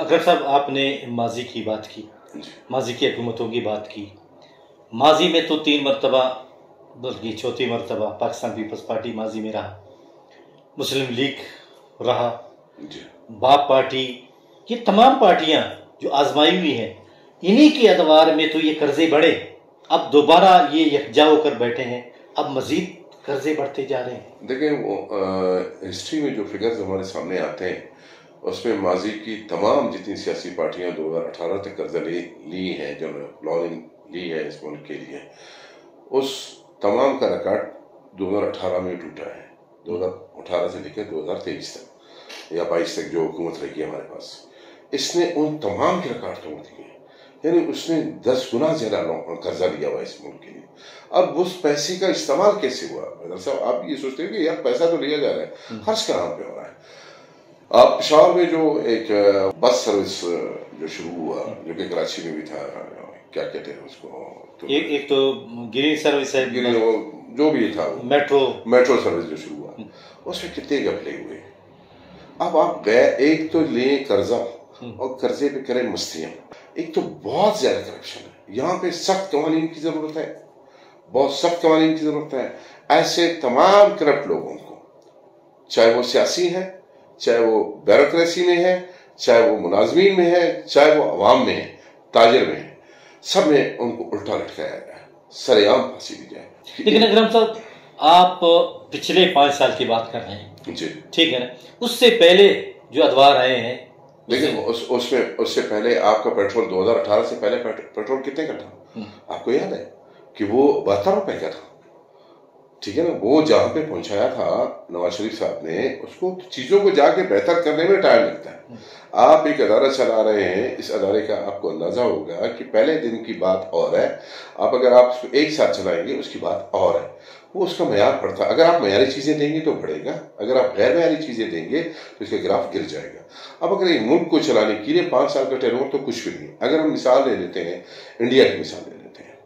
अगर साहब आपने माजी की बात की, माजी की हुकूमतों की बात की। माजी में तो 3 मरतबा, बल्कि चौथी मरतबा पाकिस्तान पीपल्स पार्टी माजी में रहा, मुस्लिम लीग रहा, बाप पार्टी, ये तमाम पार्टियां जो आजमाई हुई हैं, इन्हीं के अदवार में तो ये कर्जे बढ़े। अब दोबारा ये यकजा होकर बैठे हैं, अब मजीद कर्जे बढ़ते जा रहे हैं। देखें, वो हिस्ट्री में जो फिगर्स हमारे सामने आते हैं उसमें माजी की तमाम जितनी सियासी पार्टियां 2018 तक कर्जा ली हैं, जो लॉनिंग ली है इस मुल्क के लिए, उस तमाम का रिकॉर्ड 2018 में टूटा है। 2018 से लेकर 2023 तक या 22 तक जो हुकूमत रही है हमारे पास, इसने उन तमाम के रिकॉर्ड तोड़ दिए। यानी उसने 10 गुना ज्यादा कर्जा लिया हुआ इस मुल्क के लिए। अब उस पैसे का इस्तेमाल कैसे हुआ? साहब, आप ये सोचते हैं कि यार पैसा तो लिया जा रहा है, खर्च कहाँ पे हो रहा है? आप पेशावर में जो एक बस सर्विस जो शुरू हुआ, जो कि कराची में भी था, क्या कहते हैं उसको, तो एक तो ग्रीन सर्विस है, जो भी था, मेट्रो सर्विस जो शुरू हुआ, उसमें कितने घपले हुए। अब आप गए, एक तो लें कर्जा और कर्जे पे करें मस्तियां। एक तो बहुत ज्यादा करप्शन है, यहाँ पे सख्त कवानीन की जरूरत है, बहुत सख्त कवानीन की जरूरत है। ऐसे तमाम करप्ट लोगों को, चाहे वो सियासी है, चाहे वो ब्यूरोक्रेसी में है, चाहे वो मुलाजमीन में है, चाहे वो अवाम में है, ताजिर में है, सब में उनको उल्टा लटकाया जाए, सरेआम फांसी दी जाए। लेकिन अकरम साहब, आप पिछले 5 साल की बात कर रहे हैं जी, ठीक है ना, उससे पहले जो अदवार आए हैं, लेकिन उससे पहले आपका पेट्रोल 2018 से पहले पेट्रोल कितने का था? आपको याद है कि वो 72 रुपए का था, ठीक है ना। वो जहां पे पहुंचाया था नवाज शरीफ साहब ने, उसको चीजों को जाके बेहतर करने में टाइम लगता है। आप एक अदारा चला रहे हैं, इस अदारे का आपको अंदाजा होगा कि पहले दिन की बात और है, आप अगर आप उसको एक साथ चलाएंगे उसकी बात और है, वो उसका मयार पड़ता है। अगर आप मयारी चीजें देंगे तो बढ़ेगा, अगर आप गैर मयारी चीजें देंगे तो इसका ग्राफ गिर जाएगा। अब अगर एक मुल्क को चलाने के लिए 5 साल का टेन्योर तो कुछ भी नहीं। अगर हम मिसाल ले लेते हैं, इंडिया की मिसाल ले लेते हैं,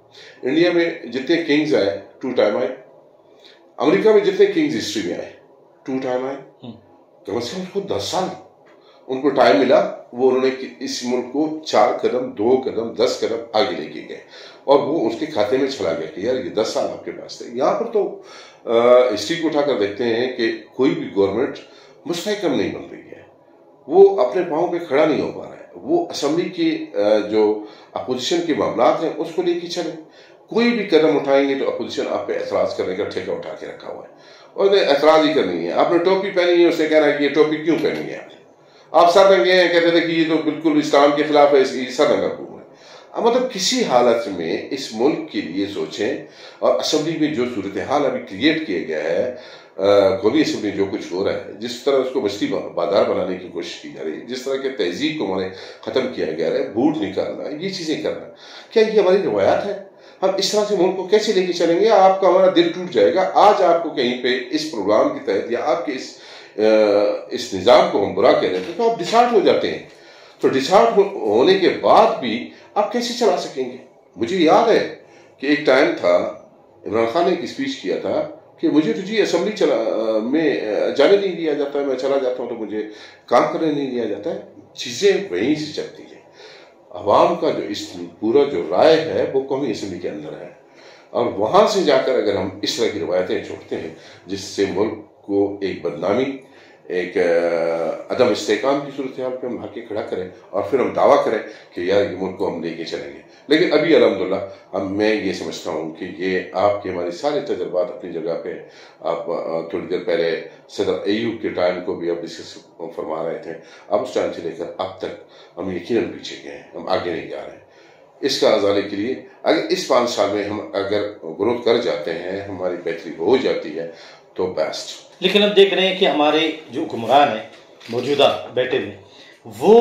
इंडिया में जितने किंग्स आए 2 टाइम आए, अमेरिका में जितने किंग्स हिस्ट्री में आए 2 टाइम आए, कम से कम उसको 10 साल उनको टाइम मिला। वो उन्होंने इस मुल्क को 4 कदम 2 कदम 10 कदम आगे लेके गए और वो उसके खाते में चला गया कि यार ये 10 साल आपके पास थे। यहाँ पर तो हिस्ट्री को उठाकर देखते हैं कि कोई भी गवर्नमेंट मुस्तहकम नहीं बन रही है, वो अपने पाँव पे खड़ा नहीं हो पा रहा है। वो असेंबली की जो अपोजिशन के मामला हैं उसको लेके चले, कोई भी कदम उठाएंगे तो अपोजिशन आप पे एतराज करने का ठेका उठा के रखा हुआ है और एतराज ही करनी है। आपने टोपी पहनी है, उससे कहना है कि ये टोपी क्यों पहनी है आपने, आप सर रंगे हैं, कहते थे कि ये तो बिल्कुल इस्लाम के खिलाफ है, इसकी सर रंगा क्यों है। मतलब किसी हालत में इस मुल्क के लिए सोचें। और असेंबली में जो सूरत हाल अभी क्रिएट किया गया है, कौमी असेंबली जो कुछ हो रहा है, जिस तरह उसको मछली बाजार बनाने की कोशिश की जा रही है, जिस तरह के तहजीब को हमारे खत्म किया गया है, बूट निकालना, ये चीजें करना, क्या ये हमारी रवायात है? हम इस तरह से मुल्क को कैसे लेके चलेंगे? आपका हमारा दिल टूट जाएगा। आज आपको कहीं पे इस प्रोग्राम के तहत या आपके इस निज़ाम को हम बुरा कह रहे थे तो आप डिसहार्ट हो जाते हैं। तो डिसहार्ट होने के बाद भी आप कैसे चला सकेंगे? मुझे याद है कि एक टाइम था, इमरान खान ने एक स्पीच किया था कि मुझे तो जी असेंबली में जाने नहीं दिया जाता है, मैं चला जाता हूँ तो मुझे काम करने नहीं दिया जाता है। चीजें वहीं से चलती है। अवाम का जो इस पूरा जो राय है वो कौमी असेंबली के अंदर है, और वहां से जाकर अगर हम इस तरह की रवायतें छोड़ते हैं जिससे मुल्क को एक बदनामी, एक अदम इस्तेकाम की सूरत हाल पे हम लाके खड़ा करें और फिर हम दावा करें कि यार ये मुल्क को हम लेके चलेंगे। लेकिन अभी अल्हम्दुलिल्लाह अब मैं ये समझता हूँ कि ये आपके हमारे सारे तजर्बात अपनी जगह पे। आप थोड़ी देर पहले सदर अय्यूब के टाइम को भी आप डिस्कस फरमा रहे थे, अब उस टाइम से लेकर अब तक हम यकीनन पीछे गए हैं, हम आगे नहीं जा रहे हैं। इसका अजाले के लिए अगर इस 5 साल में हम अगर ग्रोथ कर जाते हैं, हमारी बेहतरी हो जाती है तो बेस्ट। लेकिन हम देख रहे हैं कि हमारे जो हुक्मरान है मौजूदा बैठे हुए, वो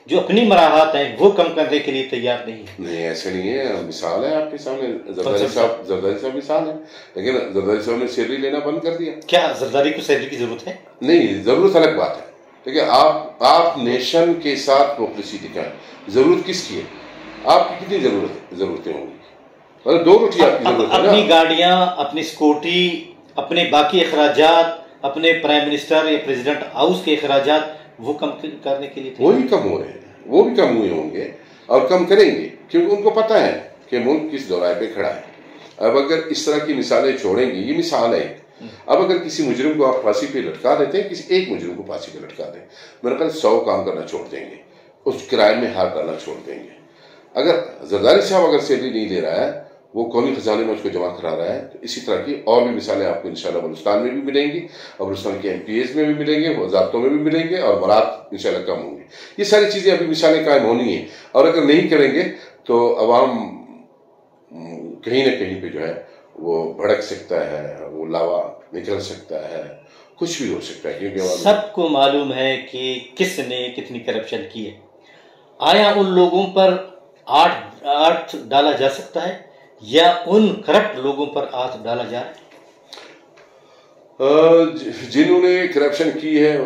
जो अपनी मराहत हैं वो कम करने के लिए तैयार नहीं है। नहीं, ऐसे नहीं है। मिसाल है आपके सामने, जरदारी साहब मिसाल है, लेकिन जरदारी साहब ने सैलरी लेना बंद कर दिया। क्या जरदारी को सैलरी की जरूरत है? नहीं, जरूरत अलग बात है। देखिए, आप नेशन के साथ मुखलिसी दिखाएं। जरूरत किसकी है? आपकी कितनी जरूरतें होंगी? मतलब 2 रोटी आपकी जरूरत है ना। अपनी गाड़ियां, अपनी स्कूटी, अपने बाकी अखराजात, अपने प्राइम मिनिस्टर या प्रेसिडेंट हाउस के अखराजात वो कम करने के लिए वही कम हो रहे हैं। वो भी कम हुए होंगे और कम करेंगे, क्योंकि उनको पता है कि मुल्क किस दौराए पे खड़ा है। अब अगर इस तरह की मिसालें छोड़ेंगे, ये मिसाल है। अब अगर किसी मुजरिम को आप फांसी पे लटका देते हैं, किसी एक मुजरिम को फांसी पे लटका दें, मेरे ख्याल 100 काम करना छोड़ देंगे, उस किराए में हाथ डालना छोड़ देंगे। अगर जरदारी साहब अगर सैलरी नहीं ले रहा है, वो कौमी खजाने में उसको जमा करा रहा है, तो इसी तरह की और भी मिसालें आपको इंशाल्लाह बलूचिस्तान में भी मिलेंगी, और बलूचिस्तान के MPs में भी मिलेंगे, वजारतों में भी मिलेंगे, और मरात इंशाल्लाह कम होंगे। ये सारी चीजें अभी मिसालें कायम होनी है, और अगर नहीं करेंगे तो अवाम कहीं ना कहीं पे जो है वो भड़क सकता है, वो लावा निकल सकता है, कुछ भी हो सकता है, क्योंकि सबको मालूम है कि किसने कितनी करप्शन की है। आया उन लोगों पर आठ डाला जा सकता है या उन करप्ट लोगों पर हाथ डाला जा रहा है? जिन्होंने करप्शन की है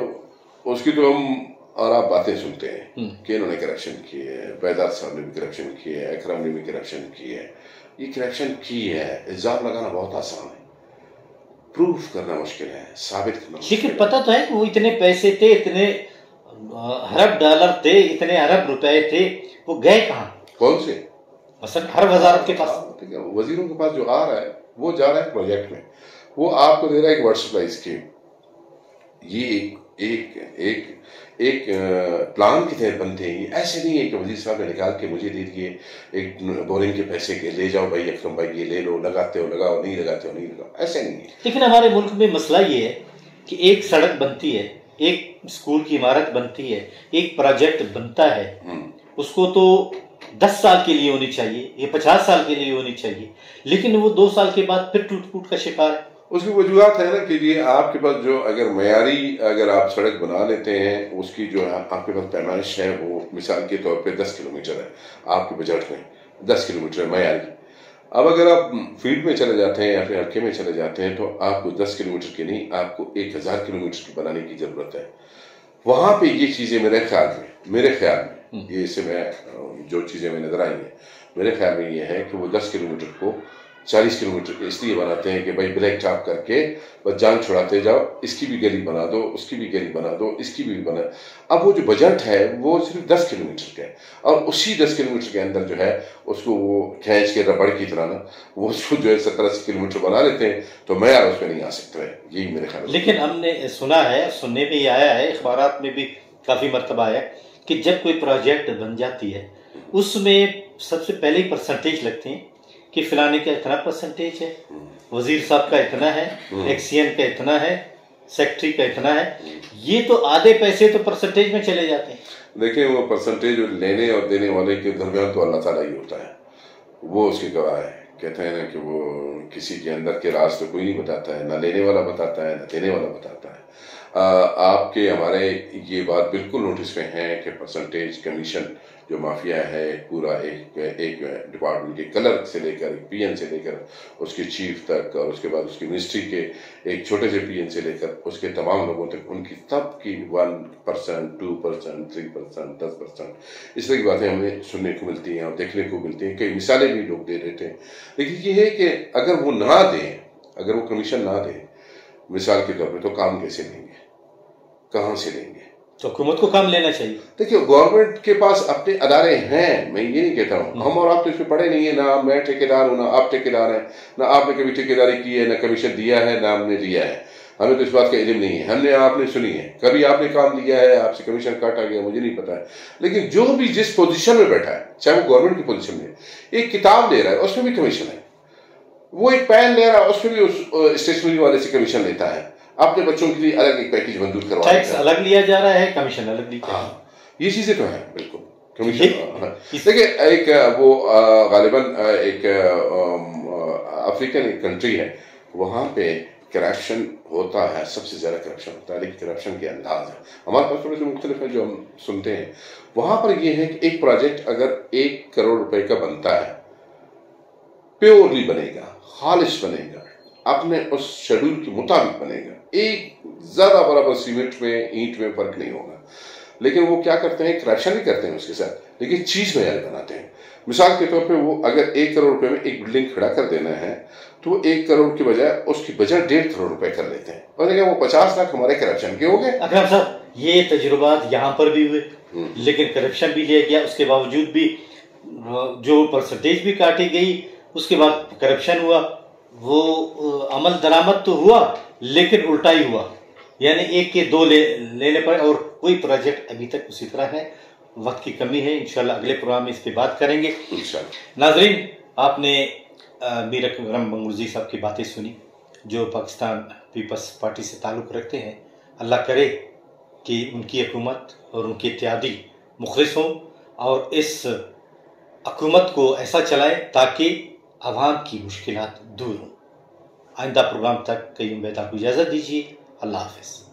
उसकी तो हम और आप बातें सुनते हैं कि इन्होंने करप्शन की है, बैदार साहब ने भी करप्शन की है, अकरम ने भी करप्शन की है। ये करप्शन की है, इल्जाम लगाना बहुत आसान है, प्रूफ करना मुश्किल है, साबित करना मुश्किल है। लेकिन पता तो है कि वो इतने पैसे थे, इतने अरब डॉलर थे, इतने अरब रुपए थे, वो गए कहाँ? कौन से? मसलन हर वजारत के पास, वजीरों के पास जो आ रहा है वो जा रहा है प्रोजेक्ट में, वो आपको दे रहा है एक वर्ड सप्लाई स्कीम। ये एक प्लान के तहत बनते हैं। ये ऐसे नहीं है कि वजीर साहब ने निकाल के मुझे दे दिए एक बोरिंग के पैसे के, ले जाओ भाई अकरम भाई ये ले लो, लगाते हो लगाओ, नहीं लगाते हो नहीं लगाओ, ऐसे नहीं है। लेकिन हमारे मुल्क में मसला ये है कि एक सड़क बनती है, एक स्कूल की इमारत बनती है, एक प्रोजेक्ट बनता है, उसको तो 10 साल के लिए होनी चाहिए, ये 50 साल के लिए होनी चाहिए, लेकिन वो 2 साल के बाद फिर टूट फूट का शिकार है। उसकी वजूहत है ना कि ये आपके पास जो अगर मयारी अगर आप सड़क बना लेते हैं, उसकी जो आपके पास पैमाइश है वो मिसाल के तौर पे 10 किलोमीटर है, आपके बजट में 10 किलोमीटर है मयारी। अब अगर आप फील्ड में चले जाते हैं या फिर हल्के में चले जाते हैं तो आपको 10 किलोमीटर की नहीं, आपको 1000 किलोमीटर की बनाने की जरूरत है। वहां पे ये चीजें मेरे ख्याल में ये इससे मैं जो चीजें में नजर आई हैं, मेरे ख्याल में ये है कि वो 10 किलोमीटर को 40 किलोमीटर इसलिए बनाते हैं कि भाई ब्लैक टॉप करके बस जान छुड़ाते जाओ, इसकी भी गली बना दो, उसकी भी गली बना दो, इसकी भी बना। अब वो जो बजट है वो सिर्फ 10 किलोमीटर का है, और उसी 10 किलोमीटर के अंदर जो है उसको वो खींच के रबड़ की तरह ना वो उसको जो है 70-80 किलोमीटर बना लेते हैं, तो मैं यार उसमें नहीं आ सकता है, यही मेरे ख्याल। लेकिन हमने सुना है, सुनने में ही आया है, अखबारात में भी काफी मरतबा आया कि जब कोई प्रोजेक्ट बन जाती है उसमें सबसे पहले ही परसेंटेज लगते हैं कि फलाने का इतना परसेंटेज है, वजीर साहब का इतना है, एक्सीएन का इतना है, सेक्रेटरी का इतना है। ये तो आधे पैसे तो परसेंटेज में चले जाते हैं। देखिए वो परसेंटेज लेने और देने वाले के दरमियान तो अल्लाह ताला ही होता है, वो उसकी गवाह है। कहते हैं ना कि वो किसी के अंदर के राज तो कोई नहीं बताता है, ना लेने वाला बताता है ना देने वाला बताता है। आपके हमारे ये बात बिल्कुल नोटिस में है कि परसेंटेज कमीशन जो माफिया है पूरा एक डिपार्टमेंट के क्लर्क से लेकर PN से लेकर उसके चीफ तक, और उसके बाद उसकी मिनिस्ट्री के एक छोटे से PN से लेकर उसके तमाम लोगों तक उनकी तब की 1%, 2%, 3%, 10% इस तरह की बातें हमें सुनने को मिलती हैं और देखने को मिलती हैं। कई मिसालें भी लोग दे देते हैं। लेकिन ये है कि अगर वो ना दें, अगर वो कमीशन ना दें मिसाल के तौर पर, तो काम कैसे लेंगे, कहाँ से लेंगे? तो हुकूमत को काम लेना चाहिए। देखिए गवर्नमेंट के पास अपने अदारे हैं, मैं ये नहीं कहता हूँ, हम और आप तो इसमें पढ़े नहीं है, ना मैं ठेकेदार हूँ ना आप ठेकेदार हैं, ना आपने कभी ठेकेदारी की है, ना कमीशन दिया है, ना हमने दिया है, हमें तो इस बात का इल्म नहीं है। हमने आपने सुनी है, कभी आपने काम लिया है, आपसे कमीशन काटा गया, मुझे नहीं पता है। लेकिन जो भी जिस पोजीशन में बैठा है, चाहे वो गवर्नमेंट की पोजीशन में, एक किताब ले रहा है उसमें भी कमीशन है, वो एक पेन ले रहा है उसमें भी उस स्टेशनरी वाले से कमीशन लेता है, अपने बच्चों के लिए अलग एक पैकेज मंजूर करवा, टैक्स अलग लिया जा रहा है, कमीशन अलग ली। हाँ, ये चीजें तो है बिल्कुल कमीशन। देखिए एक वो गालिबन एक अफ्रीकन एक कंट्री है, वहां पे करप्शन होता है, सबसे ज्यादा करप्शन होता है, लेकिन करप्शन के अंदाज है हमारे पास थोड़े से मुख्तलिफ है जो हम सुनते हैं। वहां पर यह है कि एक प्रोजेक्ट अगर 1 करोड़ रुपए का बनता है, प्योरली बनेगा, खालिश बनेगा, अपने उस शेड्यूल के मुताबिक बनेगा, एक ज्यादा बराबर सीमेंट में ईंट में फर्क नहीं होगा। लेकिन वो क्या करते हैं, करप्शन भी करते हैं उसके साथ, लेकिन चीज में बनाते हैं। मिसाल के तौर पे वो अगर 1 करोड़ रुपए में एक बिल्डिंग खड़ा कर देना है तो वो 1 करोड़ की बजाय उसकी बजट 1.5 करोड़ रुपए कर लेते हैं, और देखिए वो 50 लाख हमारे करप्शन के हो गए। अकरम साहब, ये तजुर्बात यहाँ पर भी हुए, लेकिन करप्शन भी लिया गया, उसके बावजूद भी जो परसेंटेज भी काटी गई, उसके बाद करप्शन हुआ, वो अमल दरामद तो हुआ लेकिन उल्टा ही हुआ, यानी 1 के 2 लेने पड़े, और कोई प्रोजेक्ट अभी तक उसी तरह है। वक्त की कमी है, इंशाल्लाह अगले प्रोग्राम में इस पे बात करेंगे। नाजरीन, आपने मीर अकरम मंगूरजी साहब की बातें सुनी, जो पाकिस्तान पीपल्स पार्टी से ताल्लुक़ रखते हैं। अल्लाह करे कि उनकी हुकूमत और उनके इत्यादी मुखलिस हों और इस हुकूमत को ऐसा चलाएं ताकि आवाम की मुश्किलात दूर हों। आइंदा प्रोग्राम तक कई उम्मीद आपको इजाज़त दीजिए। अल्लाह हाफ़िज़।